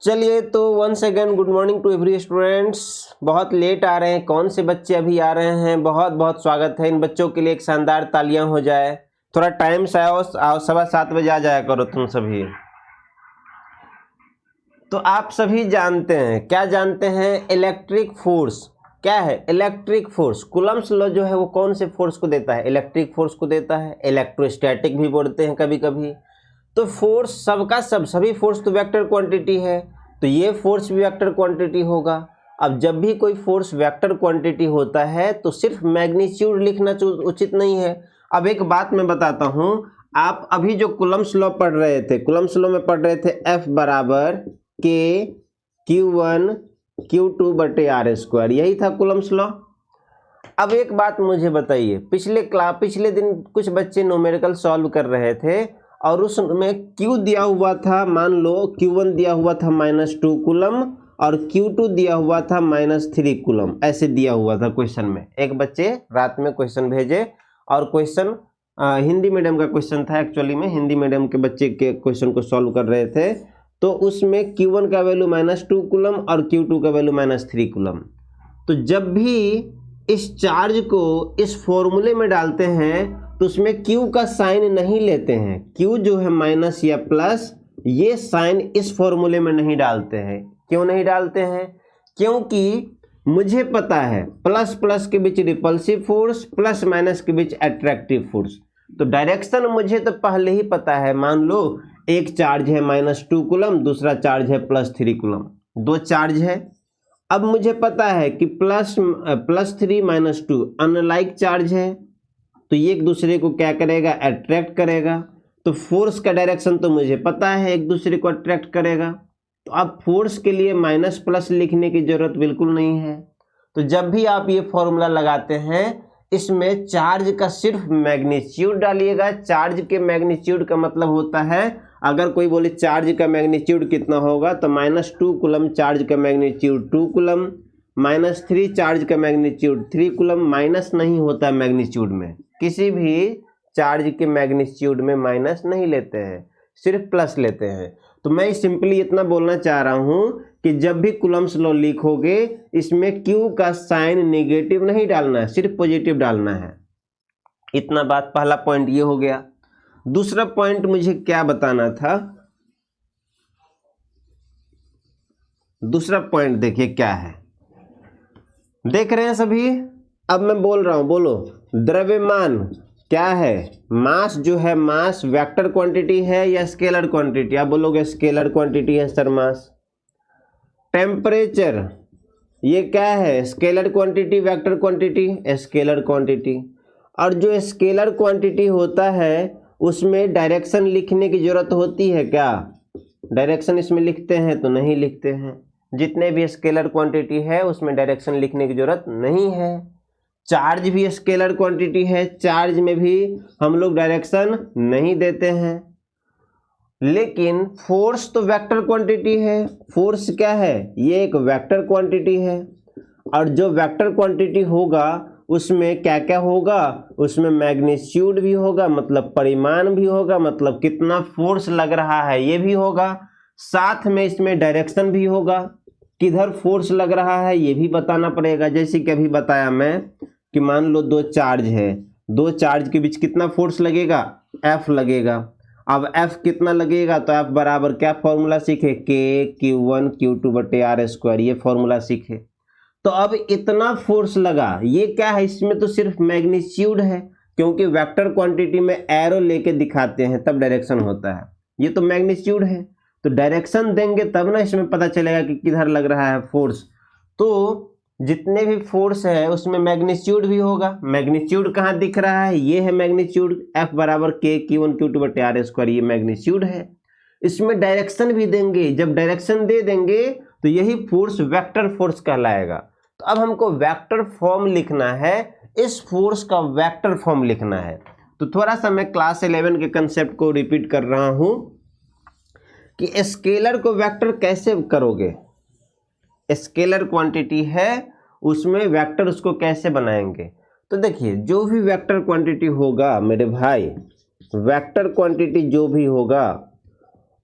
चलिए तो once again good morning to every students. बहुत लेट आ रहे हैं, कौन से बच्चे अभी आ रहे हैं? बहुत बहुत स्वागत है। इन बच्चों के लिए एक शानदार तालियां हो जाए। थोड़ा टाइम से आओ 7:15 आ जाया करो तुम सभी। तो आप सभी जानते हैं, क्या जानते हैं? इलेक्ट्रिक फोर्स क्या है? इलेक्ट्रिक फोर्स कूलम्ब्स लॉ जो है वो कौन से फोर्स को देता है? इलेक्ट्रिक फोर्स को देता है। इलेक्ट्रोस्टैटिक भी बोलते हैं कभी कभी। तो फोर्स सबका सभी फोर्स तो वेक्टर क्वांटिटी है, तो ये फोर्स भी वेक्टर क्वांटिटी होगा। अब जब भी कोई फोर्स वेक्टर क्वांटिटी होता है तो सिर्फ मैग्नीट्यूड लिखना उचित नहीं है। अब एक बात मैं बताता हूं, आप अभी जो कूलम्ब्स लॉ पढ़ रहे थे, कूलम्ब्स लॉ में पढ़ रहे थे F बराबर के Q1 Q2 बटे आर स्क्वायर, यही था कूलम्ब्स लॉ। अब एक बात मुझे बताइए, पिछले दिन कुछ बच्चे न्यूमेरिकल सॉल्व कर रहे थे और उसमें Q दिया हुआ था, मान लो Q1 दिया हुआ था -2 कूलम और Q2 दिया हुआ था -3 कूलम, ऐसे दिया हुआ था क्वेश्चन में। एक बच्चे रात में क्वेश्चन भेजे और क्वेश्चन हिंदी मीडियम का क्वेश्चन था। एक्चुअली में हिंदी मीडियम के बच्चे के क्वेश्चन को सॉल्व कर रहे थे, तो उसमें Q1 का वैल्यू -2 कूलम और Q2 का वैल्यू -3 कूलम। तो जब भी इस चार्ज को इस फॉर्मूले में डालते हैं तो उसमें Q का साइन नहीं लेते हैं। Q जो है माइनस या प्लस, ये साइन इस फॉर्मूले में नहीं डालते हैं। क्यों नहीं डालते हैं? क्योंकि मुझे पता है प्लस प्लस के बीच रिपल्सिव फोर्स, प्लस माइनस के बीच अट्रैक्टिव फोर्स। तो डायरेक्शन मुझे तो पहले ही पता है। मान लो एक चार्ज है -2 कूलम, दूसरा चार्ज है +3 कूलम, दो चार्ज है। अब मुझे पता है कि +3 -2 अनलाइक चार्ज है, तो ये एक दूसरे को क्या करेगा? अट्रैक्ट करेगा। तो फोर्स का डायरेक्शन तो मुझे पता है, एक दूसरे को अट्रैक्ट करेगा। तो अब फोर्स के लिए माइनस प्लस लिखने की जरूरत बिल्कुल नहीं है। तो जब भी आप ये फॉर्मूला लगाते हैं, इसमें चार्ज का सिर्फ मैग्नीट्यूड डालिएगा। चार्ज के मैग्नीट्यूड का मतलब होता है, अगर कोई बोले चार्ज का मैग्नीट्यूड कितना होगा, तो -2 कूलम चार्ज का मैग्नीट्यूड 2 कूलम, -3 चार्ज का मैग्नीट्यूड 3 कूलम। माइनस नहीं होता मैग्नीट्यूड में, किसी भी चार्ज के मैग्नीट्यूड में माइनस नहीं लेते हैं, सिर्फ प्लस लेते हैं। तो मैं सिंपली इतना बोलना चाह रहा हूं कि जब भी कूलम्ब्स लॉ लिखोगे, इसमें Q का साइन नेगेटिव नहीं डालना है, सिर्फ पॉजिटिव डालना है। इतना बात, पहला पॉइंट ये हो गया। दूसरा पॉइंट मुझे क्या बताना था? दूसरा पॉइंट देखिए क्या है, देख रहे हैं सभी? अब मैं बोल रहा हूं, बोलो। द्रव्यमान क्या है? मास जो है, मास वेक्टर क्वांटिटी है या स्केलर क्वांटिटी? आप बोलोगे स्केलर क्वांटिटी है सर मास। टेम्परेचर ये क्या है? Scalar quantity vector quantity? Scalar quantity. और जो स्केलर क्वांटिटी होता है उसमें डायरेक्शन लिखने की जरूरत होती है क्या? डायरेक्शन इसमें लिखते हैं तो नहीं लिखते हैं। जितने भी स्केलर क्वांटिटी है उसमें डायरेक्शन लिखने की जरूरत नहीं है। चार्ज भी स्केलर क्वांटिटी है, चार्ज में भी हम लोग डायरेक्शन नहीं देते हैं। लेकिन फोर्स तो वेक्टर क्वांटिटी है। फोर्स क्या है? ये एक वेक्टर क्वांटिटी है। और जो वेक्टर क्वांटिटी होगा उसमें क्या क्या होगा? उसमें मैग्नीट्यूड भी होगा, मतलब परिमाण भी होगा, मतलब कितना फोर्स लग रहा है ये भी होगा। साथ में इसमें डायरेक्शन भी होगा, किधर फोर्स लग रहा है ये भी बताना पड़ेगा। जैसे कि अभी बताया मैं कि मान लो दो चार्ज है, दो चार्ज के बीच कितना फोर्स लगेगा? F लगेगा। अब F कितना लगेगा? तो F बराबर क्या फॉर्मूला सीखे? K Q1 Q2 बटे आर स्क्वायर, ये फॉर्मूला सीखे। तो अब इतना फोर्स लगा, ये क्या है? इसमें तो सिर्फ मैग्नीट्यूड है, क्योंकि वेक्टर क्वांटिटी में एरो लेके दिखाते हैं तब डायरेक्शन होता है। ये तो मैग्नीट्यूड है, तो डायरेक्शन देंगे तब ना इसमें पता चलेगा कि किधर लग रहा है फोर्स। तो जितने भी फोर्स है उसमें मैग्नीट्यूड भी होगा। मैग्नीट्यूड कहाँ दिख रहा है? ये है मैग्नीट्यूड, F बराबर K Q1 Q2 बटे आर स्क्वायर, ये मैग्नीट्यूड है। इसमें डायरेक्शन भी देंगे, जब डायरेक्शन दे देंगे तो यही फोर्स वेक्टर फोर्स कहलाएगा। तो अब हमको वेक्टर फॉर्म लिखना है, इस फोर्स का वेक्टर फॉर्म लिखना है। तो थोड़ा सा मैं क्लास 11 के कंसेप्ट को रिपीट कर रहा हूं कि स्केलर को वेक्टर कैसे करोगे। स्केलर क्वांटिटी है, उसमें वेक्टर उसको कैसे बनाएंगे? तो देखिए, जो भी वेक्टर क्वांटिटी होगा मेरे भाई, वेक्टर क्वांटिटी जो भी होगा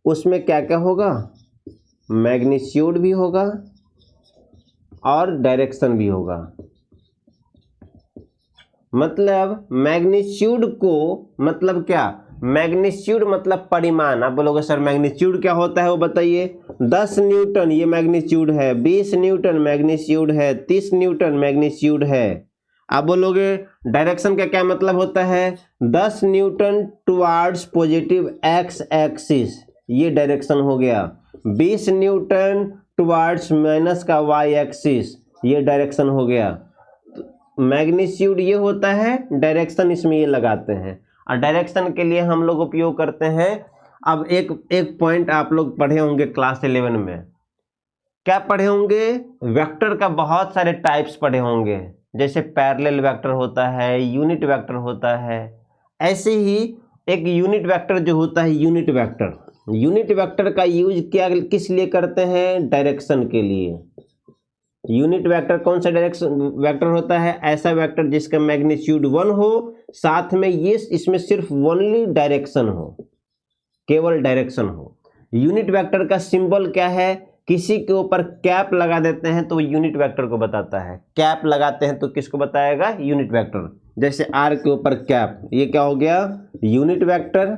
उसमें क्या क्या होगा? मैग्नीट्यूड भी होगा और डायरेक्शन भी होगा। मतलब मैग्नीट्यूड को मतलब क्या, मैग्नीट्यूड मतलब परिमाण। आप बोलोगे सर मैग्नीट्यूड क्या होता है वो बताइए। 10 न्यूटन ये मैग्नीट्यूड है, 20 न्यूटन मैग्नीट्यूड है, 30 न्यूटन मैग्नीट्यूड है। आप बोलोगे डायरेक्शन का क्या मतलब होता है, 10 Newton towards positive x axis, ये डायरेक्शन हो गया। 20 न्यूटन टुवार्ड्स माइनस का वाई एक्सिस, ये डायरेक्शन हो गया। मैग्नीट्यूड ये होता है, डायरेक्शन इसमें ये लगाते हैं। और डायरेक्शन के लिए हम लोग उपयोग करते हैं, अब एक पॉइंट आप लोग पढ़े होंगे क्लास 11 में, क्या पढ़े होंगे, वेक्टर का बहुत सारे टाइप्स पढ़े होंगे। जैसे पैरेलल वेक्टर होता है, यूनिट वेक्टर होता है। ऐसे ही एक यूनिट वेक्टर जो होता है, यूनिट वेक्टर का यूज क्या किस लिए करते हैं, डायरेक्शन के लिए। यूनिट वेक्टर कौन सा डायरेक्शन वेक्टर होता है, ऐसा वेक्टर जिसका मैग्नीट्यूड 1 हो, साथ में ये इसमें सिर्फ ओनली डायरेक्शन हो, केवल डायरेक्शन हो। यूनिट वेक्टर का सिंबल क्या है, किसी के ऊपर कैप लगा देते हैं तो यूनिट वेक्टर को बताता है। कैप लगाते हैं तो किसको बताएगा, यूनिट वेक्टर। जैसे आर के ऊपर कैप, ये क्या हो गया, यूनिट वेक्टर।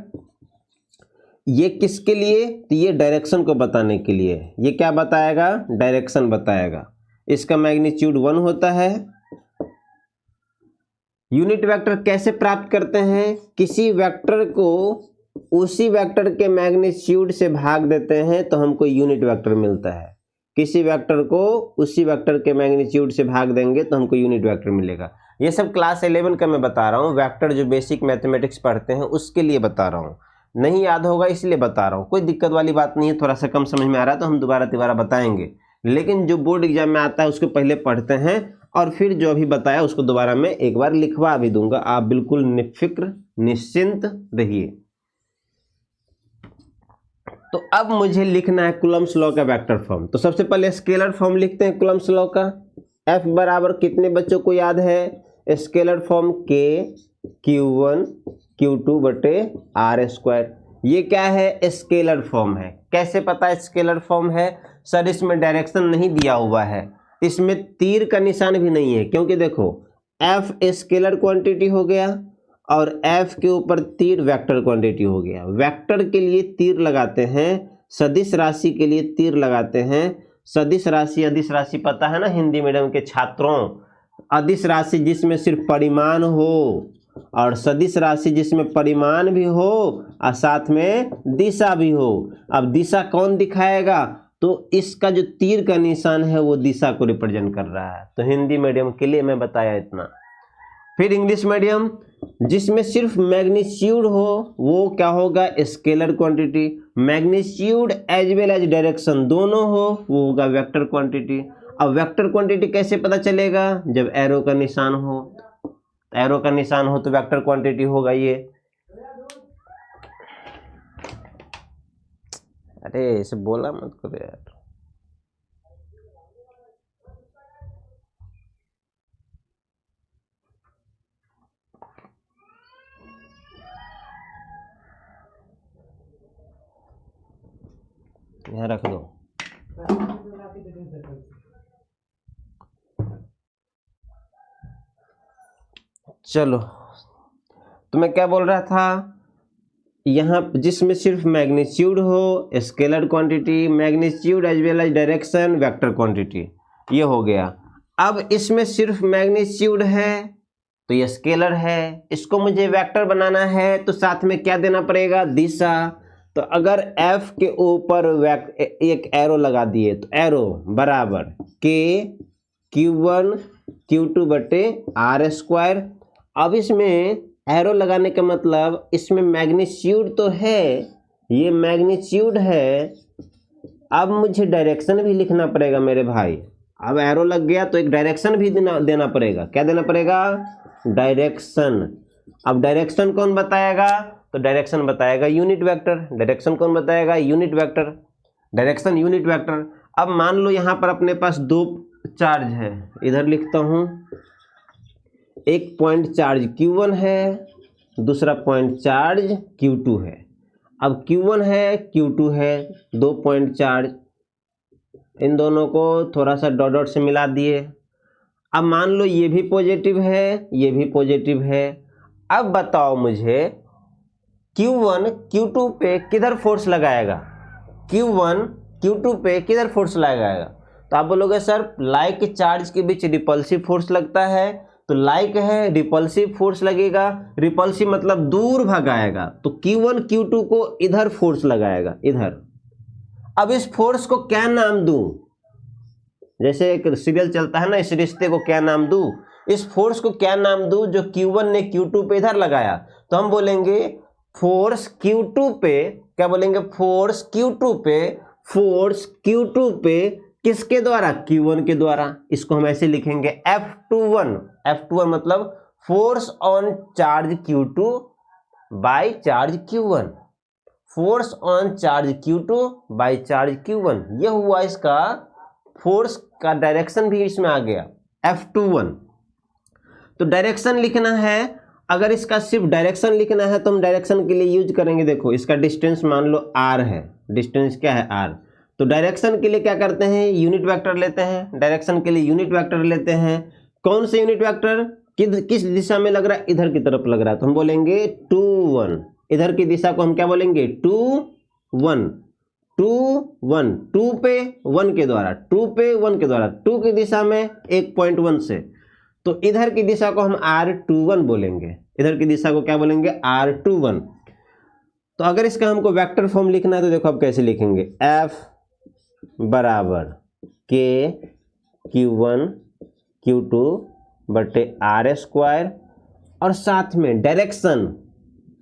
ये किसके लिए, तो ये डायरेक्शन को बताने के लिए। ये क्या बताएगा, डायरेक्शन बताएगा। इसका मैग्नीट्यूड 1 होता है। यूनिट वेक्टर कैसे प्राप्त करते हैं, किसी वेक्टर को उसी वेक्टर के मैग्नीट्यूड से भाग देते हैं तो हमको यूनिट वेक्टर मिलता है। किसी वेक्टर को उसी वेक्टर के मैग्नीट्यूड से भाग देंगे तो हमको यूनिट वेक्टर मिलेगा। ये सब क्लास 11 का मैं बता रहा हूँ, वेक्टर जो बेसिक मैथमेटिक्स पढ़ते हैं उसके लिए बता रहा हूँ। नहीं याद होगा इसलिए बता रहा हूँ, कोई दिक्कत वाली बात नहीं है। थोड़ा सा कम समझ में आ रहा है तो हम दोबारा बताएंगे, लेकिन जो बोर्ड एग्जाम में आता है उसको पहले पढ़ते हैं और फिर जो अभी बताया उसको दोबारा मैं एक बार लिखवा भी दूंगा। आप बिल्कुल निफिक्र निश्चिंत रहिए। तो अब मुझे लिखना है कूलम्ब्स लॉ का वेक्टर फॉर्म। तो सबसे पहले स्केलर फॉर्म लिखते हैं कूलम्ब्स लॉ का। F बराबर कितने बच्चों को याद है, scalar form K Q1 Q2 बटे R स्क्वायर। ये क्या है, स्केलर फॉर्म है। कैसे पता है स्केलर फॉर्म है, सर इसमें डायरेक्शन नहीं दिया हुआ है, इसमें तीर का निशान भी नहीं है, क्योंकि देखो F स्केलर क्वांटिटी हो गया और F के ऊपर तीर वेक्टर क्वांटिटी हो गया। वेक्टर के लिए तीर लगाते हैं, सदिश राशि के लिए तीर लगाते हैं। सदिश राशि अदिश राशि पता है ना हिंदी मीडियम के छात्रों, अदिश राशि जिसमें सिर्फ परिमाण हो और सदिश राशि जिसमें परिमाण भी हो और साथ में दिशा भी हो। अब दिशा कौन दिखाएगा, तो इसका जो तीर का निशान है वो दिशा को रिप्रेजेंट कर रहा है। तो हिंदी मीडियम के लिए मैं बताया इतना। फिर इंग्लिश मीडियम जिसमें सिर्फ मैग्नीट्यूड हो वो क्या होगा, scalar quantity. Magnitude as well as direction दोनों हो वो होगा वेक्टर क्वांटिटी। अब वेक्टर क्वांटिटी कैसे पता चलेगा, जब एरो का निशान हो। एरो का निशान हो तो वेक्टर क्वांटिटी होगा ये। अरे इसे बोला मत करो यार। यहाँ रख दो। चलो तो मैं क्या बोल रहा था, यहाँ जिसमें सिर्फ मैग्नीट्यूड हो, scalar quantity, magnitude as well as direction, vector quantity, ये हो गया। अब इसमें सिर्फ मैग्नीट्यूड है तो ये स्केलर है, इसको मुझे वेक्टर बनाना है तो साथ में क्या देना पड़ेगा, दिशा। तो अगर F के ऊपर एक एरो लगा दिए तो एरो बराबर K Q1 Q2 बटे R स्क्वायर। अब इसमें एरो लगाने का मतलब इसमें मैग्नीट्यूड तो है, ये मैग्नीट्यूड है। अब मुझे डायरेक्शन भी लिखना पड़ेगा मेरे भाई। अब एरो लग गया तो एक डायरेक्शन भी देना पड़ेगा। क्या देना पड़ेगा, डायरेक्शन। अब डायरेक्शन कौन बताएगा, तो डायरेक्शन बताएगा यूनिट वेक्टर। डायरेक्शन कौन बताएगा, unit vector. Direction unit vector. अब मान लो यहाँ पर अपने पास दो चार्ज है, इधर लिखता हूँ। एक पॉइंट चार्ज Q1 है, दूसरा पॉइंट चार्ज Q2 है। अब Q1 है Q2 है, 2 पॉइंट चार्ज। इन दोनों को थोड़ा सा डॉट डॉट से मिला दिए। अब मान लो ये भी पॉजिटिव है, ये भी पॉजिटिव है। अब बताओ मुझे Q1 Q2 पे किधर फोर्स लगाएगा, Q1 Q2 पे किधर फोर्स लगाएगा। तो आप बोलोगे सर लाइक चार्ज के बीच रिपल्सिव फोर्स लगता है, तो लाइक है रिपल्सिव फोर्स लगेगा, रिपल्सिव मतलब दूर भगाएगा, तो Q1 Q2 को इधर फोर्स लगाएगा, इधर। अब इस फोर्स को क्या नाम दूं, जैसे एक सीरियल चलता है ना, इस रिश्ते को क्या नाम दूं, इस फोर्स को क्या नाम दूं जो Q1 ने Q2 पे इधर लगाया। तो हम बोलेंगे फोर्स Q2 पे, क्या बोलेंगे, फोर्स Q2 पे, फोर्स Q2 पे किसके द्वारा, Q1 के द्वारा। इसको हम ऐसे लिखेंगे F21, F21 मतलब force on charge Q2 by charge Q1, force on charge Q2 by charge Q1। ये हुआ इसका फोर्स का डायरेक्शन भी इसमें आ गया F21। तो डायरेक्शन लिखना है, अगर इसका सिर्फ डायरेक्शन लिखना है तो हम डायरेक्शन के लिए यूज करेंगे, देखो इसका डिस्टेंस मान लो r है, डिस्टेंस क्या है r। तो डायरेक्शन के लिए क्या करते हैं, यूनिट वेक्टर लेते हैं, डायरेक्शन के लिए यूनिट वेक्टर लेते हैं। कौन से यूनिट वेक्टर, किस दिशा में लग रहा है, इधर की तरफ लग रहा है, तो हम बोलेंगे 2 1। इधर की दिशा को हम क्या बोलेंगे, 2 1, 2 1, 2 पे 1 के द्वारा, 2 पे 1 के द्वारा, 2 की दिशा में 1.1 से, तो इधर की दिशा को हम R21 बोलेंगे, इधर की दिशा को क्या बोलेंगे, R21। तो अगर इसका हमको वेक्टर फॉर्म लिखना है तो देखो अब कैसे लिखेंगे, F बराबर K Q1 Q2 बटे R स्क्वायर, और साथ में डायरेक्शन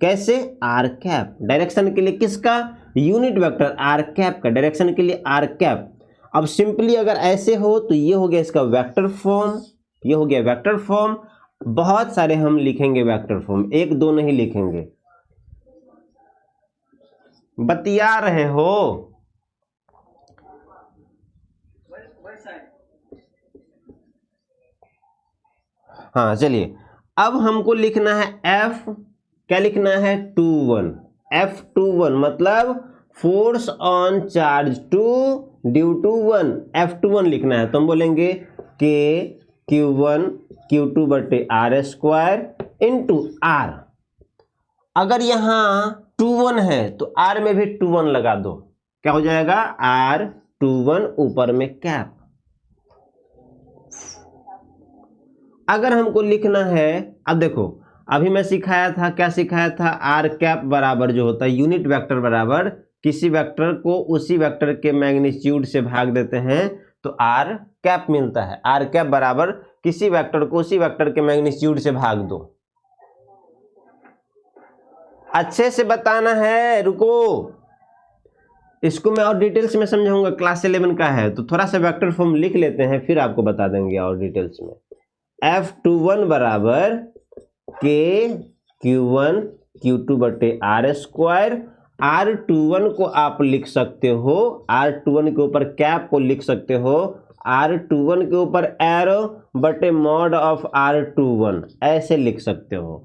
कैसे, R कैप, डायरेक्शन के लिए किसका, यूनिट वेक्टर R कैप का, डायरेक्शन के लिए R कैप। अब सिंपली अगर ऐसे हो तो ये हो गया इसका वेक्टर फॉर्म, ये हो गया वेक्टर फॉर्म। बहुत सारे हम लिखेंगे वेक्टर फॉर्म, एक दो नहीं लिखेंगे, बतिया रहे हो। हाँ चलिए, अब हमको लिखना है F, क्या लिखना है, 21, F21 मतलब force on charge 2 due to 1, F21 लिखना है। तो हम बोलेंगे K Q1 Q2 बटे R स्क्वायर इंटू R। अगर यहाँ 21 है तो R में भी 21 लगा दो, क्या हो जाएगा, R21 ऊपर में कैप। अगर हमको लिखना है, अब देखो अभी मैं सिखाया था, क्या सिखाया था, आर कैप बराबर जो होता है यूनिट वेक्टर बराबर किसी वेक्टर को उसी वेक्टर के मैग्नीट्यूड से भाग देते हैं तो आर कैप मिलता है। आर कैप बराबर किसी वेक्टर को उसी वेक्टर के मैग्नीट्यूड से भाग दो। अच्छे से बताना है, रुको, इसको मैं और डिटेल्स में समझाऊंगा, क्लास 11 का है तो थोड़ा सा वेक्टर फॉर्म लिख लेते हैं फिर आपको बता देंगे और डिटेल्स में। F21 बराबर K Q1 Q2 बटे R स्क्वायर। R21 को आप लिख सकते हो, R21 के ऊपर कैप को लिख सकते हो, R21 के ऊपर एरो बटे मॉड ऑफ R21 ऐसे लिख सकते हो,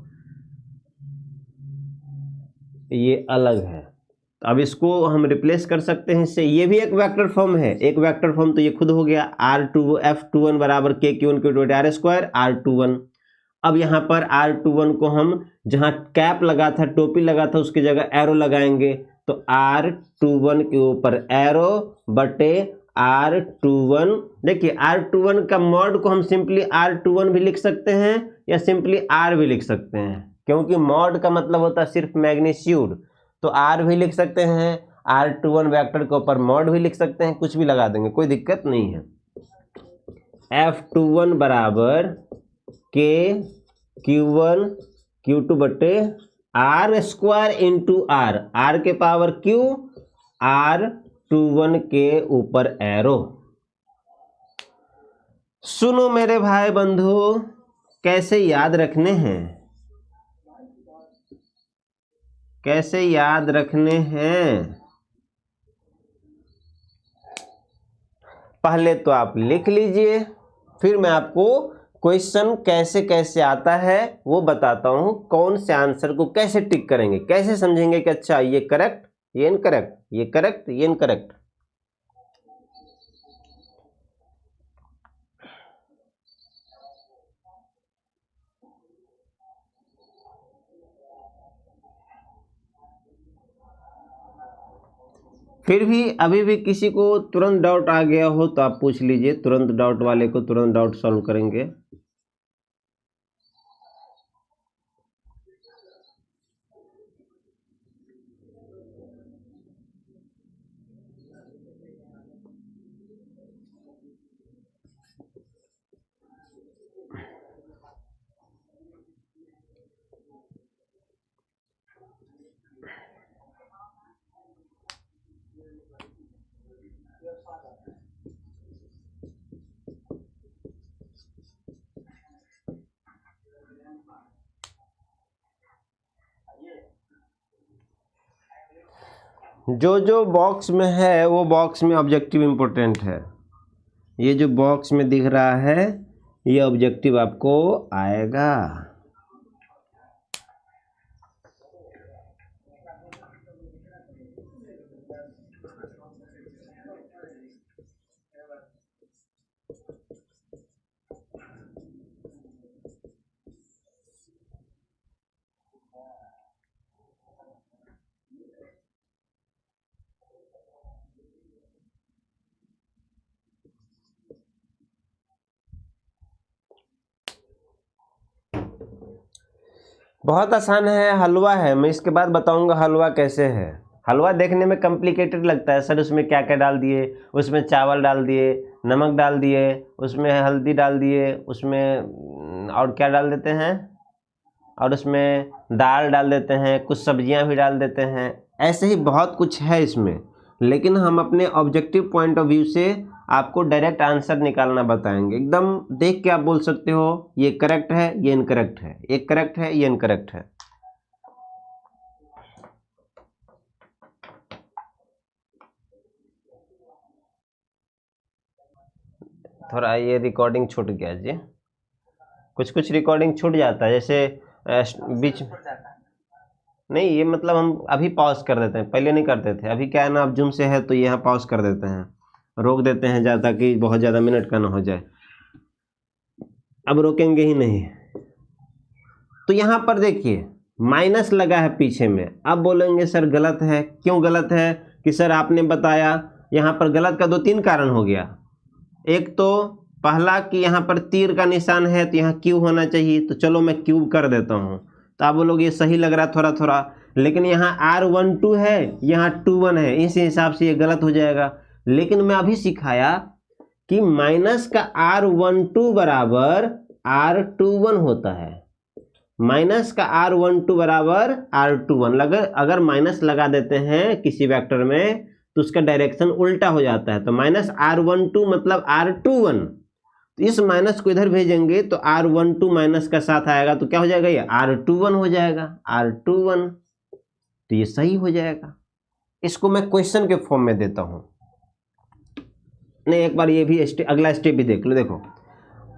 ये अलग है। अब इसको हम रिप्लेस कर सकते हैं इससे, ये भी एक वेक्टर फॉर्म है, एक वेक्टर फॉर्म तो ये खुद हो गया F21 बराबर K Q1 Q2 बटे R स्क्वायर R21। अब यहाँ पर R21 को हम जहाँ कैप लगा था, टोपी लगा था, उसकी जगह एरो लगाएंगे, तो R21 के ऊपर एरो बटे R21। देखिए R21 का मॉड को हम सिंपली R21 भी लिख सकते हैं या सिंपली R भी लिख सकते हैं, क्योंकि मॉड का मतलब होता है सिर्फ मैग्नीट्यूड, तो R भी लिख सकते हैं, R21 वेक्टर के ऊपर मॉड भी लिख सकते हैं, कुछ भी लगा देंगे, कोई दिक्कत नहीं है। F21 बराबर K Q1 Q2 बटे R square into R, R के पावर Q, R21 के ऊपर एरो। सुनो मेरे भाई बंधु, कैसे याद रखने हैं, कैसे याद रखने हैं, पहले तो आप लिख लीजिए, फिर मैं आपको क्वेश्चन कैसे कैसे आता है वो बताता हूं, कौन से आंसर को कैसे टिक करेंगे, कैसे समझेंगे कि अच्छा ये करेक्ट, ये इनकरेक्ट, ये करेक्ट, ये इनकरेक्ट। फिर भी अभी भी किसी को तुरंत डाउट आ गया हो तो आप पूछ लीजिए, तुरंत डाउट वाले को तुरंत डाउट सॉल्व करेंगे। जो जो बॉक्स में है वो बॉक्स में ऑब्जेक्टिव इम्पोर्टेंट है। ये जो बॉक्स में दिख रहा है ये ऑब्जेक्टिव आपको आएगा। बहुत आसान है, हलवा है। मैं इसके बाद बताऊंगा हलवा कैसे है। हलवा देखने में कॉम्प्लिकेटेड लगता है, सर उसमें क्या क्या डाल दिए, उसमें चावल डाल दिए, नमक डाल दिए, उसमें हल्दी डाल दिए, उसमें और क्या डाल देते हैं, और उसमें दाल डाल देते हैं, कुछ सब्जियां भी डाल देते हैं। ऐसे ही बहुत कुछ है इसमें, लेकिन हम अपने ऑब्जेक्टिव पॉइंट ऑफ व्यू से आपको डायरेक्ट आंसर निकालना बताएंगे। एकदम देख के आप बोल सकते हो ये करेक्ट है, ये इनकरेक्ट है, ये करेक्ट है, ये इनकरेक्ट है। थोड़ा ये रिकॉर्डिंग छूट गया जी, कुछ कुछ रिकॉर्डिंग छूट जाता है, जैसे बीच नहीं, ये मतलब हम अभी पॉज कर देते हैं, पहले नहीं करते थे। अभी क्या है ना, अब जूम से है तो यहाँ पॉज कर देते हैं, रोक देते हैं ज़्यादा, ताकि बहुत ज़्यादा मिनट का ना हो जाए। अब रोकेंगे ही नहीं। तो यहाँ पर देखिए माइनस लगा है पीछे में। अब बोलेंगे सर गलत है, क्यों गलत है? कि सर आपने बताया यहाँ पर गलत का 2-3 कारण हो गया। एक तो पहला कि यहाँ पर तीर का निशान है तो यहाँ क्यू होना चाहिए, तो चलो मैं क्यूब कर देता हूँ। तो आप बोलोगे ये सही लग रहा है थोड़ा थोड़ा, लेकिन यहाँ R12 है, यहाँ 21 है, इस हिसाब से ये गलत हो जाएगा। लेकिन मैं अभी सिखाया कि माइनस का R12 बराबर R21 होता है। माइनस का R12 बराबर R21। अगर माइनस लगा देते हैं किसी वेक्टर में तो उसका डायरेक्शन उल्टा हो जाता है। तो माइनस R12 मतलब R21, तो इस माइनस को इधर भेजेंगे तो R12 माइनस का साथ आएगा तो क्या हो जाएगा, ये R21 हो जाएगा, R21। तो ये सही हो जाएगा। इसको मैं क्वेश्चन के फॉर्म में देता हूं। नहीं, एक बार ये भी अगला स्टेप भी देख लो। देखो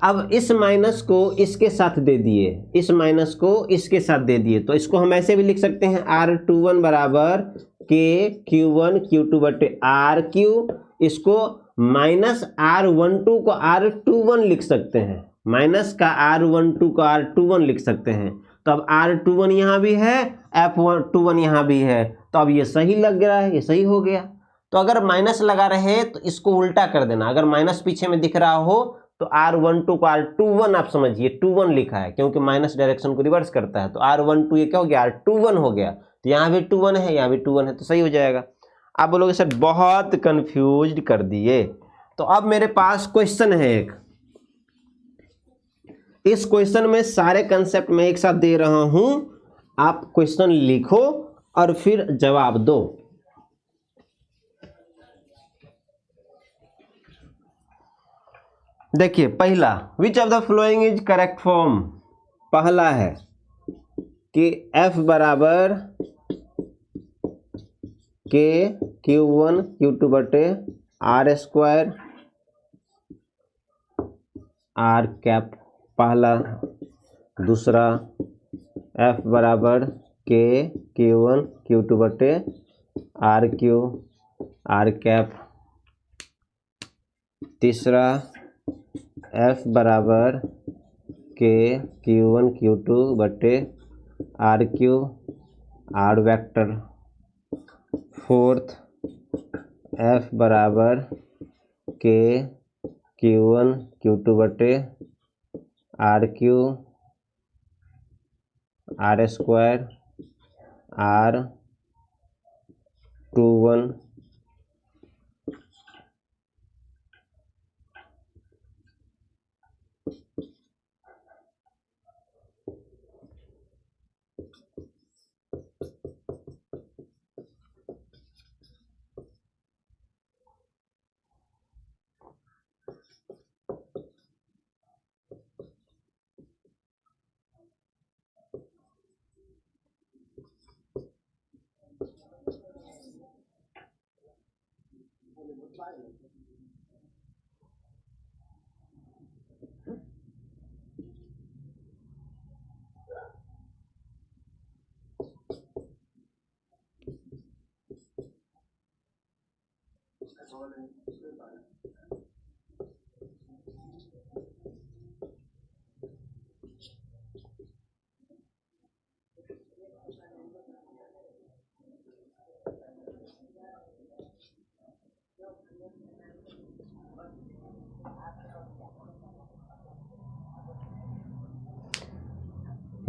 अब इस माइनस को इसके साथ दे दिए, इस माइनस को इसके साथ दे दिए, तो इसको हम ऐसे भी लिख सकते हैं R21 बराबर के Q1 Q2 बटे आर क्यू। इसको माइनस R12 को R21 लिख सकते हैं, माइनस का R12 को R21 लिख सकते हैं। तो अब R21 यहाँ भी है, F21 यहाँ भी है, तो अब ये सही लग रहा है, ये सही हो गया। तो अगर माइनस लगा रहे तो इसको उल्टा कर देना। अगर माइनस पीछे में दिख रहा हो तो R12 को R21 आप समझिए 21 लिखा है, क्योंकि माइनस डायरेक्शन को रिवर्स करता है। तो R12 ये क्या हो गया, R21 हो गया। तो यहाँ भी 21 है, यहाँ भी 21 है, तो सही हो जाएगा। आप बोलोगे सर बहुत कंफ्यूज्ड कर दिए। तो अब मेरे पास क्वेश्चन है एक, इस क्वेश्चन में सारे कंसेप्ट मैं एक साथ दे रहा हूं। आप क्वेश्चन लिखो और फिर जवाब दो। देखिए पहला, which of the following is correct form. पहला है कि F बराबर के Q1 Q2 बटे आर स्क्वायर आर कैप, पहला। दूसरा F बराबर के Q1 Q2 बटे आर क्यू आर कैप। तीसरा F बराबर के Q1 Q2 बटे R cube R vector. Fourth F बराबर K Q1 Q2 बटे RQ R² R21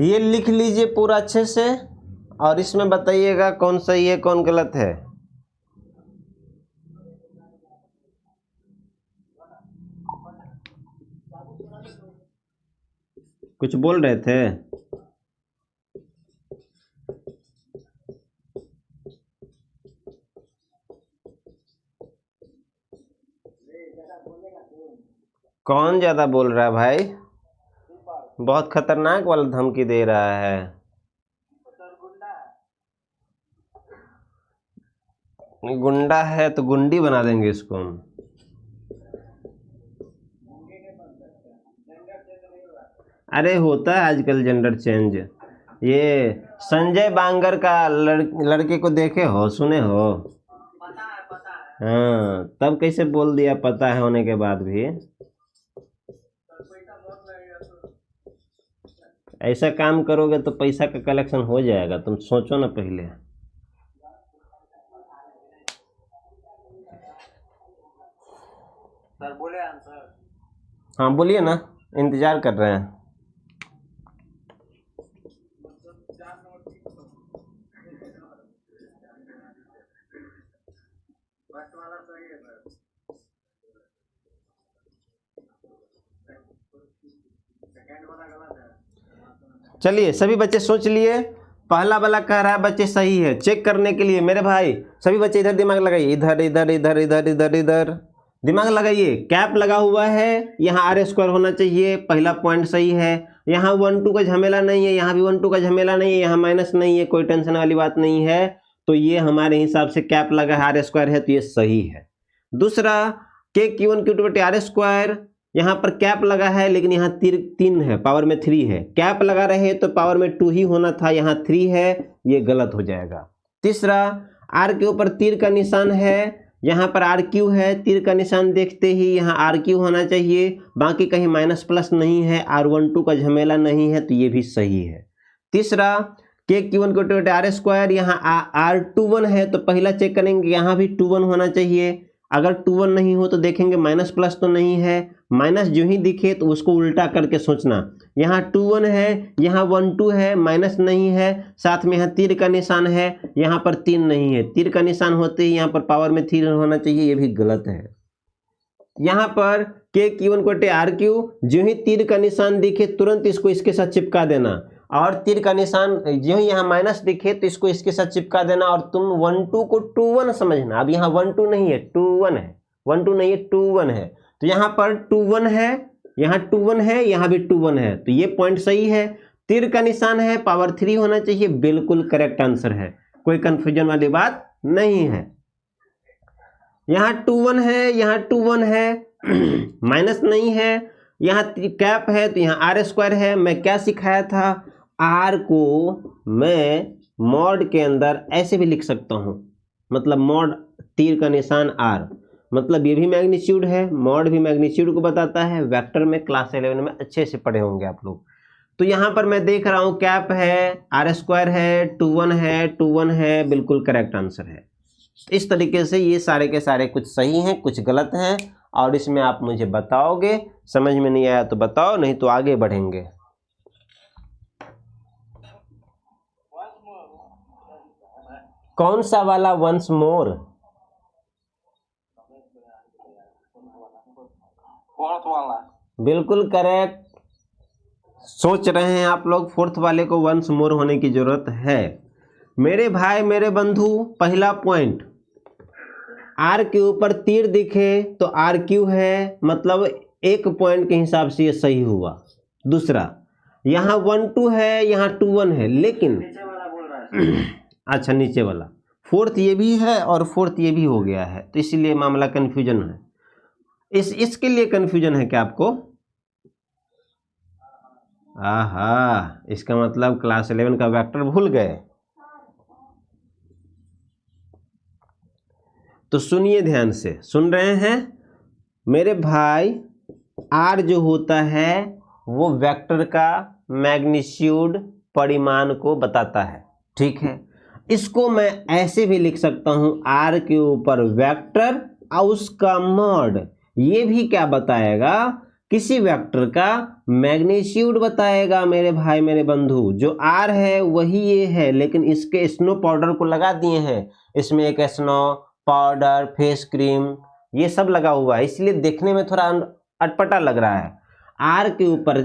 ये लिख लीजिए पूरा अच्छे से और इसमें बताइएगा कौन सही है कौन गलत है। कुछ बोल रहे थे? कौन ज्यादा बोल रहा है भाई? बहुत खतरनाक वाला धमकी दे रहा है। गुंडा है तो गुंडी बना देंगे इसको हम। अरे होता है आजकल जेंडर चेंज। ये संजय बांगर का लड़के को देखे हो, सुने हो? हाँ, तब कैसे बोल दिया पता है होने के बाद भी? ऐसा काम करोगे तो पैसा का कलेक्शन हो जाएगा, तुम सोचो ना पहले। सर बोले आंसर। हाँ बोलिए ना, इंतजार कर रहे हैं। चलिए सभी बच्चे सोच लिए। पहला वाला कह रहा है बच्चे सही है, चेक करने के लिए मेरे भाई सभी बच्चे इधर दिमाग लगाइए, इधर इधर इधर इधर इधर इधर दिमाग लगाइए। कैप लगा हुआ है, यहाँ R² होना चाहिए, पहला पॉइंट सही है। यहाँ 1 2 का झमेला नहीं है, यहाँ भी 1 2 का झमेला नहीं है, यहाँ माइनस नहीं है, कोई टेंशन वाली बात नहीं है। तो ये हमारे हिसाब से कैप लगा है, R² है, तो ये सही है। दूसरा K Q1 Q2 बटे R², यहाँ पर कैप लगा है लेकिन यहाँ 3 है, पावर में 3 है। कैप लगा रहे तो पावर में 2 ही होना था, यहाँ 3 है, ये गलत हो जाएगा। तीसरा R के ऊपर तीर का निशान है, यहाँ पर RQ है, तीर का निशान देखते ही यहाँ RQ होना चाहिए, बाकी कहीं माइनस प्लस नहीं है, R12 का झमेला नहीं है, तो ये भी सही है। तीसरा K Q1 Q2 R², यहाँ R21 है तो पहला चेक करेंगे, यहाँ भी 21 होना चाहिए। अगर 21 नहीं हो तो देखेंगे माइनस प्लस तो नहीं है, माइनस जो ही दिखे तो उसको उल्टा करके सोचना। यहाँ 21 है, यहाँ 1 2 है, माइनस नहीं है, साथ में यहाँ तीर का निशान है, यहाँ पर 3 नहीं है, तीर का निशान होते ही यहाँ पर पावर में 3 होना चाहिए, ये भी गलत है। यहाँ पर K Q1 बटे RQ, जो ही तीर का निशान दिखे तुरंत इसको इसके साथ चिपका देना, और तीर का निशान जो ही यहाँ माइनस दिखे तो इसको इसके साथ चिपका देना, और तुम 1 2 को 21 समझना। अब यहाँ 1 2 नहीं है, 21 है, 1 2 नहीं है, 21 है, तो यहाँ पर 21 है, यहाँ 21 है, यहाँ भी 21 है, तो ये पॉइंट सही है। तीर का निशान है, पावर 3 होना चाहिए, बिल्कुल करेक्ट आंसर है, कोई कंफ्यूजन वाली बात नहीं है। यहाँ 21 है, यहाँ 21 है, माइनस नहीं है, यहाँ कैप है तो यहाँ R² है। मैं क्या सिखाया था, R को मैं मॉड के अंदर ऐसे भी लिख सकता हूँ, मतलब मॉड तीर का निशान R, मतलब ये भी मैग्नीट्यूड है, मॉड भी मैग्नीट्यूड को बताता है। वेक्टर में क्लास 11 में अच्छे से पढ़े होंगे आप लोग। तो यहाँ पर मैं देख रहा हूँ कैप है, R² है, 21 है, 21 है, बिल्कुल करेक्ट आंसर है। इस तरीके से ये सारे के सारे कुछ सही हैं, कुछ गलत हैं, और इसमें आप मुझे बताओगे। समझ में नहीं आया तो बताओ, नहीं तो आगे बढ़ेंगे। कौन सा वाला वंस मोर? फोर्थ वाला। बिल्कुल करेक्ट। सोच रहे हैं आप लोग फोर्थ वाले को वंस मोर होने की जरूरत है। मेरे भाई मेरे बंधु, पहला पॉइंट, आर के ऊपर तीर दिखे तो आर क्यू है, मतलब एक पॉइंट के हिसाब से ये सही हुआ। दूसरा, यहाँ 1 2 है, यहाँ 2 1 है, लेकिन नीचे वाला बोल रहा है। अच्छा नीचे वाला, फोर्थ ये भी है और फोर्थ ये भी हो गया है, तो इसीलिए मामला कंफ्यूजन है। इसके लिए कंफ्यूजन है क्या आपको? आहा, इसका मतलब क्लास 11 का वेक्टर भूल गए। तो सुनिए ध्यान से, सुन रहे हैं मेरे भाई? आर जो होता है वो वेक्टर का मैग्नीट्यूड, परिमाण को बताता है, ठीक है। इसको मैं ऐसे भी लिख सकता हूं, आर के ऊपर वेक्टर और उसका मॉड। ये भी क्या बताएगा? किसी वेक्टर का मैग्नीट्यूड बताएगा मेरे भाई मेरे बंधु। जो आर है वही ये है, लेकिन इसके स्नो पाउडर को लगा दिए हैं, इसमें एक स्नो पाउडर, फेस क्रीम, ये सब लगा हुआ है, इसलिए देखने में थोड़ा अटपटा लग रहा है। आर के ऊपर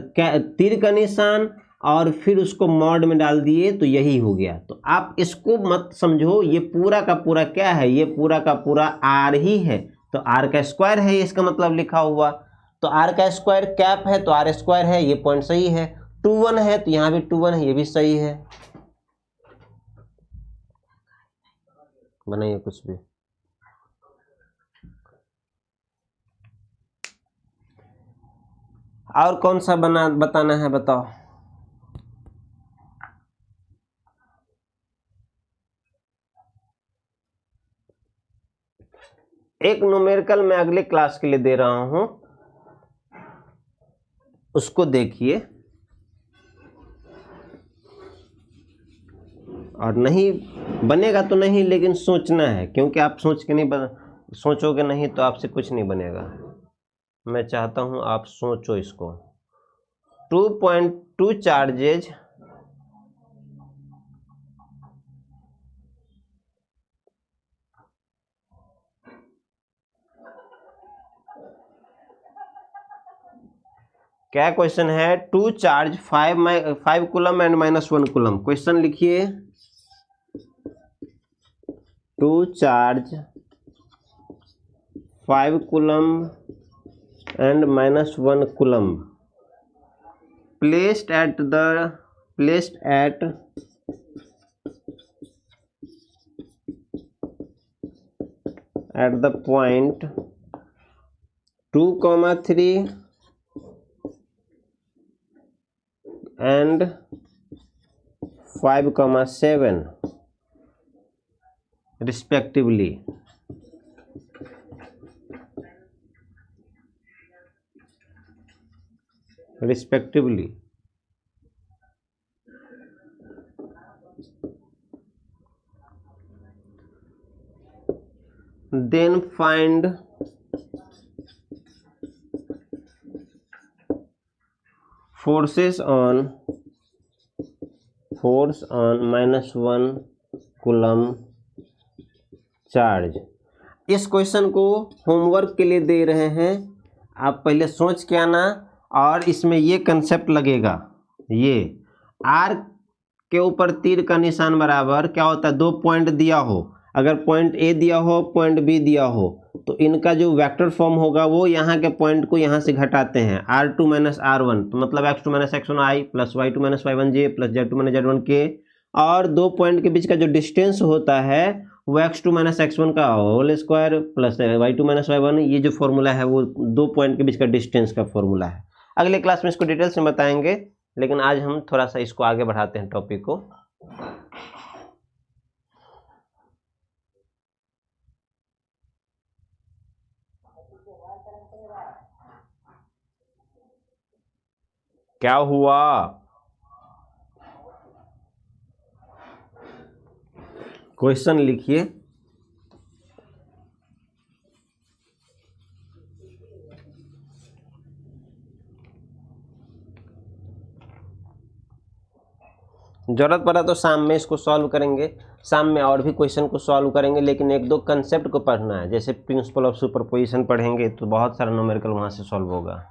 तीर का निशान और फिर उसको मॉड में डाल दिए तो यही हो गया। तो आप इसको मत समझो, ये पूरा का पूरा क्या है, ये पूरा का पूरा आर ही है। तो आर का स्क्वायर है इसका मतलब लिखा हुआ, तो आर का स्क्वायर कैप है तो आर स्क्वायर है, ये पॉइंट सही है। 2 1 है तो यहाँ भी 2 1 है, ये भी सही है। बनाइए कुछ भी। और कौन सा बताना है, बताओ। एक न्यूमेरिकल मैं अगले क्लास के लिए दे रहा हूं, उसको देखिए, और नहीं बनेगा तो नहीं, लेकिन सोचना है, क्योंकि आप सोच के नहीं सोचोगे नहीं तो आपसे कुछ नहीं बनेगा। मैं चाहता हूं आप सोचो इसको। 2.2 चार्जेज क्या क्वेश्चन है? 2 charge 5 coulomb and -1 coulomb. Question लिखिए। 2 charge 5 coulomb and -1 coulomb placed at the point 2,3 and 5,7 respectively. Then find force on -1 coulomb charge. इस क्वेश्चन को होमवर्क के लिए दे रहे हैं, आप पहले सोच के आना। और इसमें ये कंसेप्ट लगेगा, ये आर के ऊपर तीर का निशान बराबर क्या होता है? 2 पॉइंट दिया हो, अगर पॉइंट ए दिया हो, पॉइंट बी दिया हो, तो इनका जो वेक्टर फॉर्म होगा वो यहाँ के पॉइंट को यहाँ से घटाते हैं। r2 - r1 तो मतलब x2 - x1 i plus y2 - y1 j plus z2 - z1 k। और दो पॉइंट के बीच का जो डिस्टेंस होता है वो x2 - x1 का whole square plus y2 - y1। ये जो फॉर्मूला है वो दो पॉइंट के बीच का डिस्टेंस का फॉर्मूला है। अगले क्लास में इसको डिटेल्स में बताएंगे, लेकिन आज हम थोड़ा सा इसको आगे बढ़ाते हैं टॉपिक को। क्या हुआ? क्वेश्चन लिखिए। ज़रूरत पड़ा तो शाम में इसको सॉल्व करेंगे, शाम में और भी क्वेश्चन को सॉल्व करेंगे, लेकिन एक दो कंसेप्ट को पढ़ना है। जैसे प्रिंसिपल ऑफ सुपरपोजिशन पढ़ेंगे तो बहुत सारा न्यूमेरिकल वहाँ से सॉल्व होगा।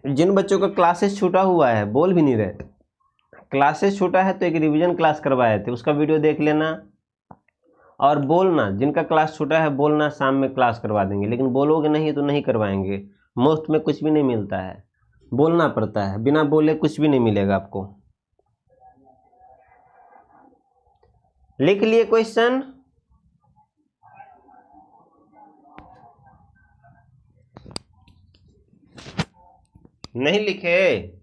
जिन बच्चों का क्लासेस छूटा हुआ है, बोल भी नहीं रहे, क्लासेस छूटा है तो एक रिवीजन क्लास करवाए थे, उसका वीडियो देख लेना और बोलना। जिनका क्लास छूटा है बोलना, शाम में क्लास करवा देंगे, लेकिन बोलोगे नहीं तो नहीं करवाएंगे। मुफ्त में कुछ भी नहीं मिलता है, बोलना पड़ता है, बिना बोले कुछ भी नहीं मिलेगा आपको। लिख लिए क्वेश्चन? नहीं लिखे?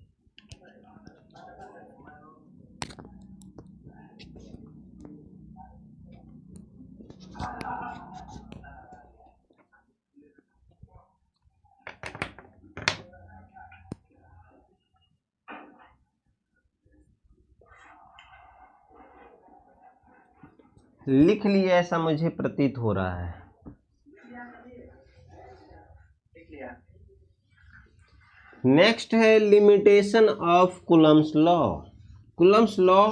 लिख लिए ऐसा मुझे प्रतीत हो रहा है। नेक्स्ट है limitation of Coulomb's law. Coulomb's law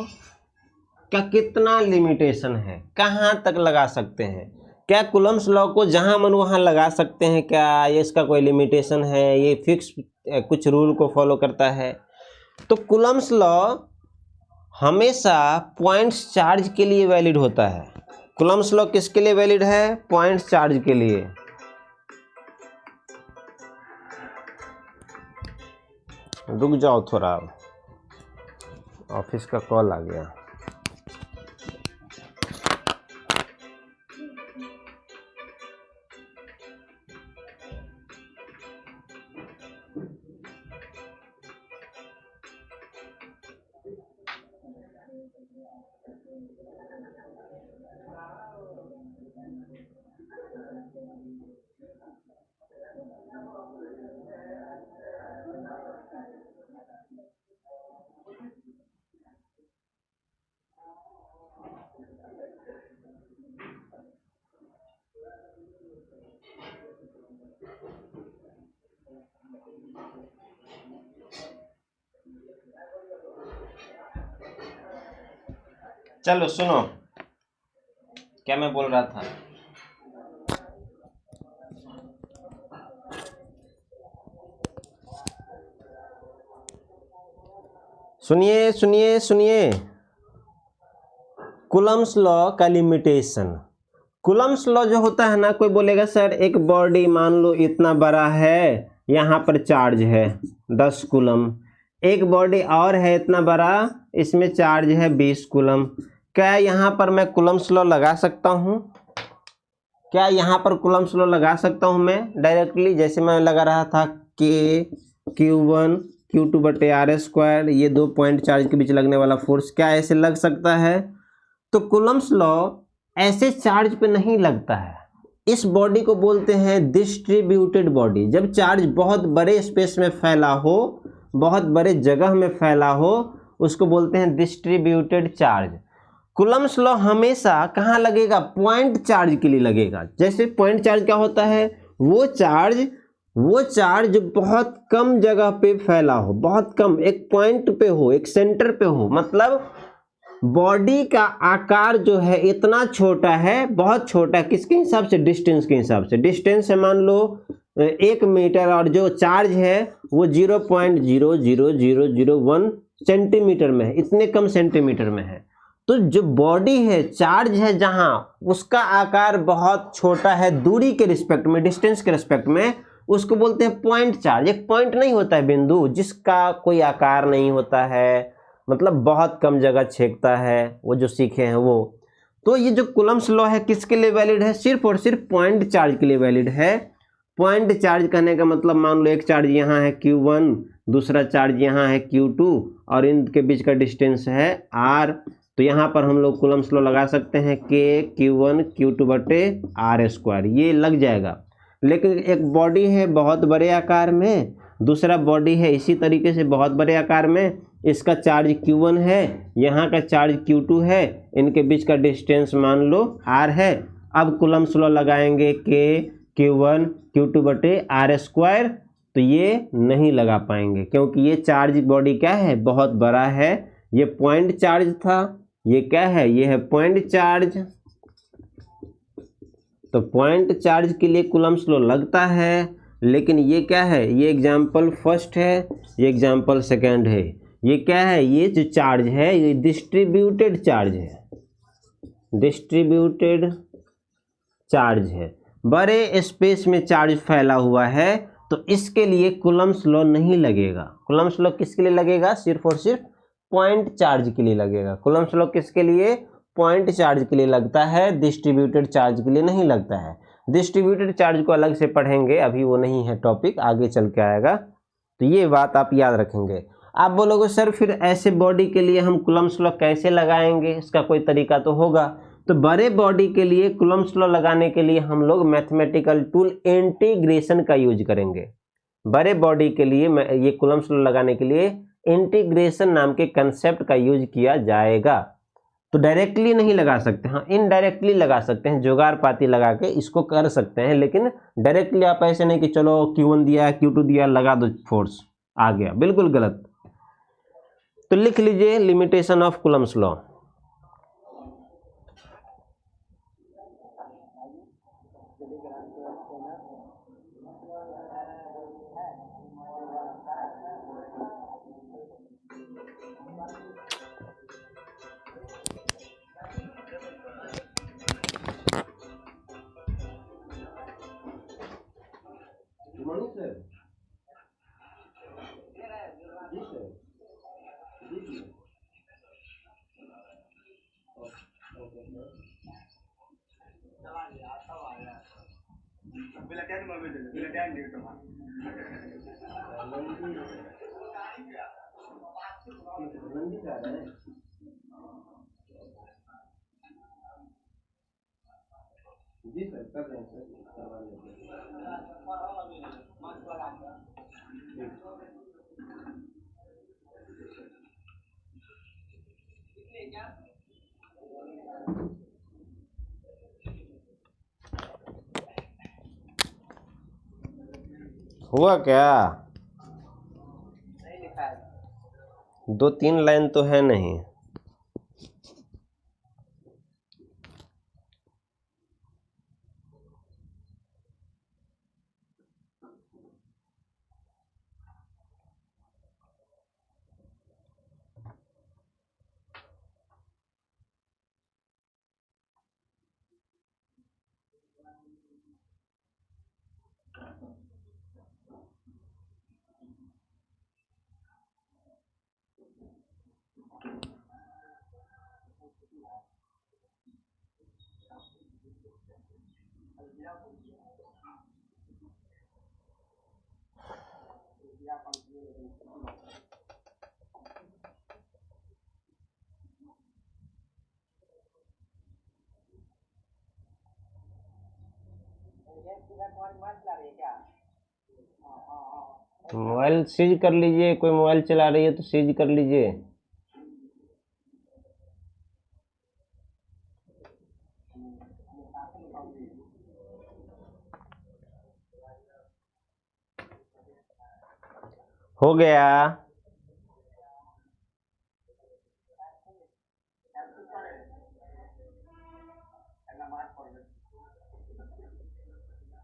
का कितना लिमिटेशन है, कहाँ तक लगा सकते हैं? क्या कूलम्स लॉ को जहाँ मन वहाँ लगा सकते हैं? क्या ये इसका कोई लिमिटेशन है? ये फिक्स कुछ रूल को फॉलो करता है? तो कूलम्स लॉ हमेशा पॉइंट्स चार्ज के लिए वैलिड होता है। कूलम्स लॉ किसके लिए वैलिड है? पॉइंट्स चार्ज के लिए। रुक जाओ थोड़ा, ऑफिस का कॉल आ गया। चलो सुनो क्या मैं बोल रहा था। सुनिए सुनिए सुनिए, कूलम्स लॉ का लिमिटेशन। कूलम्स लॉ जो होता है ना, कोई बोलेगा सर एक बॉडी मान लो इतना बड़ा है, यहाँ पर चार्ज है 10 कूलम, एक बॉडी और है इतना बड़ा, इसमें चार्ज है 20 कूलम। क्या यहाँ पर मैं कूलम्स लॉ लगा सकता हूँ? क्या यहाँ पर कूलम्स लॉ लगा सकता हूँ मैं डायरेक्टली? जैसे मैं लगा रहा था के Q1 Q2 बटे R स्क्वायर, ये 2 पॉइंट चार्ज के बीच लगने वाला फोर्स, क्या ऐसे लग सकता है? तो कूलम्स लॉ ऐसे चार्ज पे नहीं लगता है। इस बॉडी को बोलते हैं डिस्ट्रीब्यूटेड बॉडी। जब चार्ज बहुत बड़े स्पेस में फैला हो, बहुत बड़े जगह में फैला हो, उसको बोलते हैं डिस्ट्रीब्यूटेड चार्ज। कूलम्स लॉ हमेशा कहाँ लगेगा? पॉइंट चार्ज के लिए लगेगा। जैसे पॉइंट चार्ज क्या होता है? वो चार्ज जो बहुत कम जगह पे फैला हो, बहुत कम, एक पॉइंट पे हो, एक सेंटर पे हो, मतलब बॉडी का आकार जो है इतना छोटा है, बहुत छोटा है। किसके हिसाब से? डिस्टेंस के हिसाब से। डिस्टेंस है मान लो 1 मीटर, और जो चार्ज है वो 0.00001 सेंटीमीटर में है, इतने कम सेंटीमीटर में है। तो जो बॉडी है, चार्ज है जहाँ, उसका आकार बहुत छोटा है दूरी के रिस्पेक्ट में, डिस्टेंस के रिस्पेक्ट में, उसको बोलते हैं पॉइंट चार्ज। एक पॉइंट नहीं होता है बिंदु, जिसका कोई आकार नहीं होता है, मतलब बहुत कम जगह छेकता है, वो जो सीखे हैं वो। तो ये जो कूलम्स लॉ है किसके लिए वैलिड है? सिर्फ और सिर्फ पॉइंट चार्ज के लिए वैलिड है। पॉइंट चार्ज कहने का मतलब मान लो एक चार्ज यहाँ है Q1, दूसरा चार्ज यहाँ है Q2, और इनके बीच का डिस्टेंस है R। तो यहाँ पर हम लोग कूलम्स लॉ लगा सकते हैं K Q1 Q2 बटे R स्क्वायर, ये लग जाएगा। लेकिन एक बॉडी है बहुत बड़े आकार में, दूसरा बॉडी है इसी तरीके से बहुत बड़े आकार में, इसका चार्ज Q1 है, यहाँ का चार्ज Q2 है, इनके बीच का डिस्टेंस मान लो R है। अब कूलम्स लॉ लगाएंगे K Q1 Q2 बटे R स्क्वायर, तो ये नहीं लगा पाएंगे, क्योंकि ये चार्ज बॉडी क्या है, बहुत बड़ा है। ये पॉइंट चार्ज था, ये क्या है, ये है पॉइंट चार्ज। तो पॉइंट चार्ज के लिए कूलम्ब्स लॉ लगता है, लेकिन ये क्या है, ये एग्जाम्पल फर्स्ट है, ये एग्जाम्पल सेकेंड है। ये क्या है, ये जो चार्ज है ये डिस्ट्रीब्यूटेड चार्ज है, डिस्ट्रीब्यूटेड चार्ज है, बड़े स्पेस में चार्ज फैला हुआ है, तो इसके लिए कूलम्ब्स लॉ नहीं लगेगा। कूलम्ब्स लॉ किसके लिए लगेगा, सिर्फ और सिर्फ पॉइंट चार्ज के लिए लगेगा। कूलम्ब्स लॉ किसके लिए, पॉइंट चार्ज के लिए लगता है, डिस्ट्रीब्यूटेड चार्ज के लिए नहीं लगता है। डिस्ट्रीब्यूटेड चार्ज को अलग से पढ़ेंगे, अभी वो नहीं है टॉपिक, आगे चल के आएगा। तो ये बात आप याद रखेंगे। आप बोलोगे सर फिर ऐसे बॉडी के लिए हम कूलम्ब्स लॉ कैसे लगाएंगे, इसका कोई तरीका तो होगा। तो बड़े बॉडी के लिए कूलम्ब्स लॉ लगाने के लिए हम लोग मैथमेटिकल टूल इंटीग्रेशन का यूज करेंगे। बड़े बॉडी के लिए ये कूलम्ब्स लॉ लगाने के लिए इंटीग्रेशन नाम के कंसेप्ट का यूज किया जाएगा। तो डायरेक्टली नहीं लगा सकते, हाँ इनडायरेक्टली लगा सकते हैं, जुगाड़ पाती लगा के इसको कर सकते हैं, लेकिन डायरेक्टली आप ऐसे नहीं कि चलो Q1 दिया Q2 दिया लगा दो फोर्स आ गया, बिल्कुल गलत। तो लिख लीजिए लिमिटेशन ऑफ कूलम्ब्स लॉ। जी सर कर रहे हैं सर, करवा लेते हुआ क्या, 2-3 लाइन तो है नहीं। मोबाइल सीज कर लीजिए, कोई मोबाइल चला रही है तो सीज कर लीजिए। हो गया।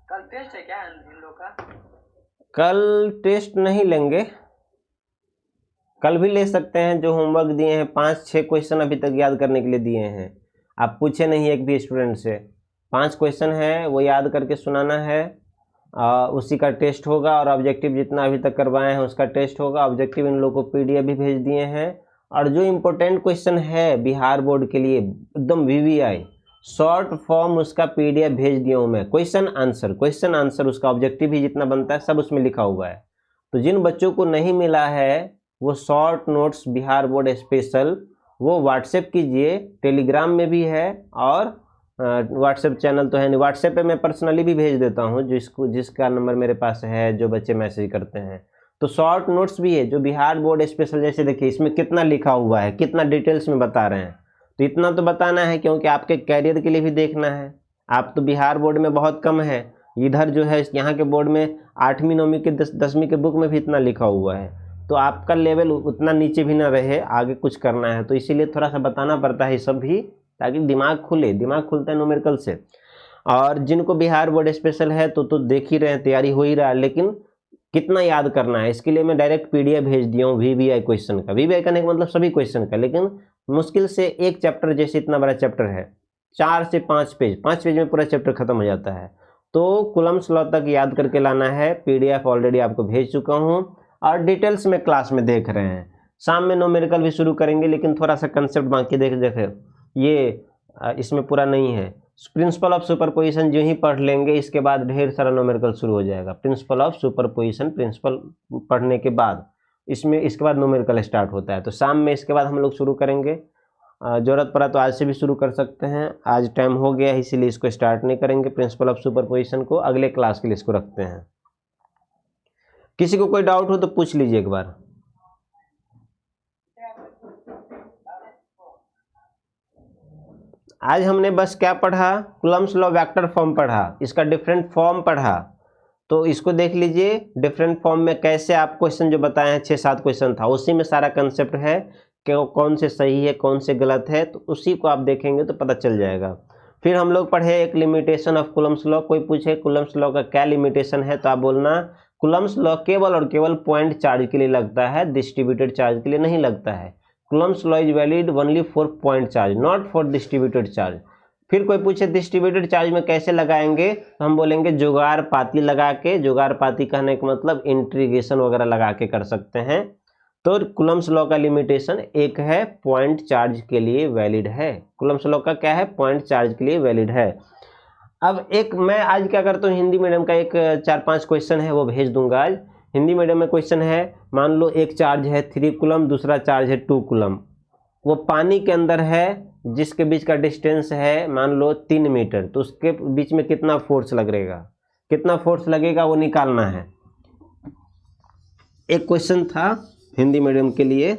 कल टेस्ट है क्या इन लोग का? कल टेस्ट नहीं लेंगे, कल भी ले सकते हैं। जो होमवर्क दिए हैं 5-6 क्वेश्चन अभी तक याद करने के लिए दिए हैं, आप पूछे नहीं एक भी स्टूडेंट से। 5 क्वेश्चन है वो याद करके सुनाना है, उसी का टेस्ट होगा। और ऑब्जेक्टिव जितना अभी तक करवाए हैं उसका टेस्ट होगा। ऑब्जेक्टिव इन लोगों को PDF भी भेज दिए हैं। और जो इम्पोर्टेंट क्वेश्चन है बिहार बोर्ड के लिए एकदम VVI शॉर्ट फॉर्म, उसका PDF भेज दिया हूँ मैं। क्वेश्चन आंसर उसका ऑब्जेक्टिव भी जितना बनता है सब उसमें लिखा हुआ है। तो जिन बच्चों को नहीं मिला है वो short notes Bihar board special वो व्हाट्सएप कीजिए, टेलीग्राम में भी है और व्हाट्सएप चैनल तो है नहीं, व्हाट्सएप पे मैं पर्सनली भी भेज देता हूँ जिसका नंबर मेरे पास है, जो बच्चे मैसेज करते हैं। तो शॉर्ट नोट्स भी है जो बिहार बोर्ड स्पेशल, जैसे देखिए इसमें कितना लिखा हुआ है, कितना डिटेल्स में बता रहे हैं। तो इतना तो बताना है क्योंकि आपके कैरियर के लिए भी देखना है। आप तो बिहार बोर्ड में बहुत कम है, इधर जो है यहाँ के बोर्ड में 8वीं 9वीं के 10वीं के बुक में भी इतना लिखा हुआ है, तो आपका लेवल उतना नीचे भी ना रहे, आगे कुछ करना है तो इसीलिए थोड़ा सा बताना पड़ता है ये सब भी, ताकि दिमाग खुले, दिमाग खुलता है न्यूमेरिकल से। और जिनको बिहार बोर्ड स्पेशल है तो देख ही रहे हैं, तैयारी हो ही रहा है, लेकिन कितना याद करना है इसके लिए मैं डायरेक्ट पीडीएफ भेज दिया हूँ VBI क्वेश्चन का। VBI करने का मतलब सभी क्वेश्चन का, लेकिन मुश्किल से एक चैप्टर, जैसे इतना बड़ा चैप्टर है 4 से 5 पेज, 5 पेज में पूरा चैप्टर खत्म हो जाता है, तो कुलम्स लॉ तक याद करके लाना है। पीडीएफ ऑलरेडी आपको भेज चुका हूँ और डिटेल्स में क्लास में देख रहे हैं। शाम में न्यूमेरिकल भी शुरू करेंगे, लेकिन थोड़ा सा कंसेप्ट बाकी देखे ये इसमें पूरा नहीं है। प्रिंसिपल ऑफ सुपरपोजिशन जो ही पढ़ लेंगे, इसके बाद ढेर सारा न्यूमेरिकल शुरू हो जाएगा। प्रिंसिपल ऑफ सुपरपोजिशन प्रिंसिपल पढ़ने के बाद इसके बाद न्यूमेरिकल स्टार्ट होता है, तो शाम में इसके बाद हम लोग शुरू करेंगे। ज़रूरत पड़ा तो आज से भी शुरू कर सकते हैं, आज टाइम हो गया है इसीलिए इसको स्टार्ट नहीं करेंगे। प्रिंसिपल ऑफ सुपरपोजिशन को अगले क्लास के लिए इसको रखते हैं। किसी को कोई डाउट हो तो पूछ लीजिए एक बार। आज हमने बस क्या पढ़ा, कूलम्स लॉ वेक्टर फॉर्म पढ़ा, इसका डिफरेंट फॉर्म पढ़ा, तो इसको देख लीजिए। डिफरेंट फॉर्म में कैसे आप क्वेश्चन जो बताए हैं 6-7 क्वेश्चन था, उसी में सारा कंसेप्ट है कि कौन से सही है कौन से गलत है, तो उसी को आप देखेंगे तो पता चल जाएगा। फिर हम लोग पढ़े एक लिमिटेशन ऑफ कूलम्स लॉ। कोई पूछे कूलम्स लॉ का क्या लिमिटेशन है, तो आप बोलना कूलम्स लॉ केवल और केवल पॉइंट चार्ज के लिए लगता है, डिस्ट्रीब्यूटेड चार्ज के लिए नहीं लगता है। Coulomb's law is valid only for point charge, not for distributed charge. फिर कोई पूछे डिस्ट्रीब्यूटेड चार्ज में कैसे लगाएंगे, तो हम बोलेंगे जुगाड़ पाती लगा के, जुगाड़ पाती कहने का मतलब इंटीग्रेशन वगैरह लगा के कर सकते हैं। तो कूलम्स लॉ का लिमिटेशन एक है, पॉइंट चार्ज के लिए वैलिड है। कूलम्स लॉ का क्या है, पॉइंट चार्ज के लिए वैलिड है। अब एक मैं आज क्या करता हूँ, हिंदी मीडियम का एक 4-5 क्वेश्चन है वो भेज दूंगा आज। हिंदी मीडियम में क्वेश्चन है, मान लो एक चार्ज है 3 कूलम, दूसरा चार्ज है 2 कूलम, वो पानी के अंदर है, जिसके बीच का डिस्टेंस है मान लो 3 मीटर, तो उसके बीच में कितना फोर्स लगेगा, कितना फोर्स लगेगा वो निकालना है। एक क्वेश्चन था हिंदी मीडियम के लिए,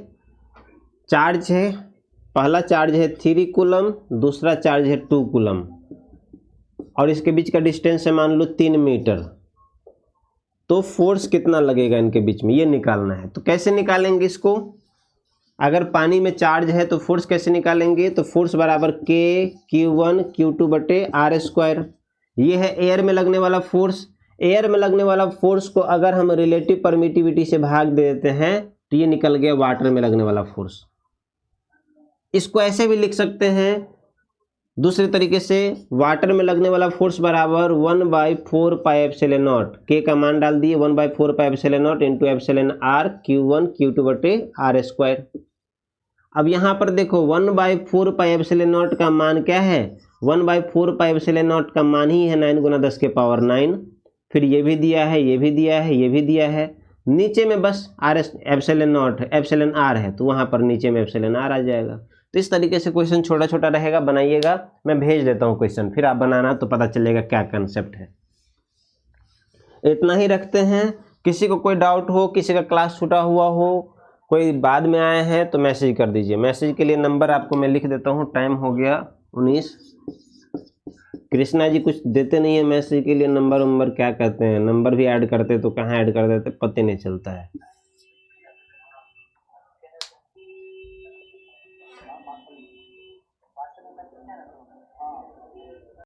चार्ज है, पहला चार्ज है 3 कूलम, दूसरा चार्ज है 2 कूलम, और इसके बीच का डिस्टेंस है मान लो 3 मीटर, तो फोर्स कितना लगेगा इनके बीच में, ये निकालना है। तो कैसे निकालेंगे इसको, अगर पानी में चार्ज है तो फोर्स कैसे निकालेंगे, तो फोर्स बराबर K/Q1 Q2 बटे R²। ये है एयर में लगने वाला फोर्स। एयर में लगने वाला फोर्स को अगर हम रिलेटिव परमिटिविटी से भाग दे देते हैं तो ये निकल गया वाटर में लगने वाला फोर्स। इसको ऐसे भी लिख सकते हैं दूसरे तरीके से, वाटर में लगने वाला फोर्स बराबर 1/4 पाई एप्सिलॉन नॉट, के का मान डाल दिए 1/4 pi epsilon not into epsilon R Q1 Q2 बटे R²। अब यहाँ पर देखो 1/4 पाई एप्सिलॉन नॉट का मान क्या है, 1/4 पाई एप्सिलॉन नॉट का मान ही है 9 × 10 के पावर 9। फिर ये भी दिया है, ये भी दिया है, ये भी दिया है, नीचे में बस एप्सिलॉन नॉट एप्सिलॉन R है, तो वहाँ पर नीचे में एप्सिलॉन R आ जाएगा। तो इस तरीके से क्वेश्चन छोटा छोटा रहेगा, बनाइएगा, मैं भेज देता हूँ क्वेश्चन, फिर आप बनाना तो पता चलेगा क्या कंसेप्ट है। इतना ही रखते हैं। किसी को कोई डाउट हो, किसी का क्लास छूटा हुआ हो, कोई बाद में आए हैं तो मैसेज कर दीजिए। मैसेज के लिए नंबर आपको मैं लिख देता हूँ, टाइम हो गया 19। कृष्णा जी कुछ देते नहीं है मैसेज के लिए, नंबर क्या कहते हैं, नंबर भी ऐड करते तो कहाँ ऐड कर देते पता नहीं चलता है।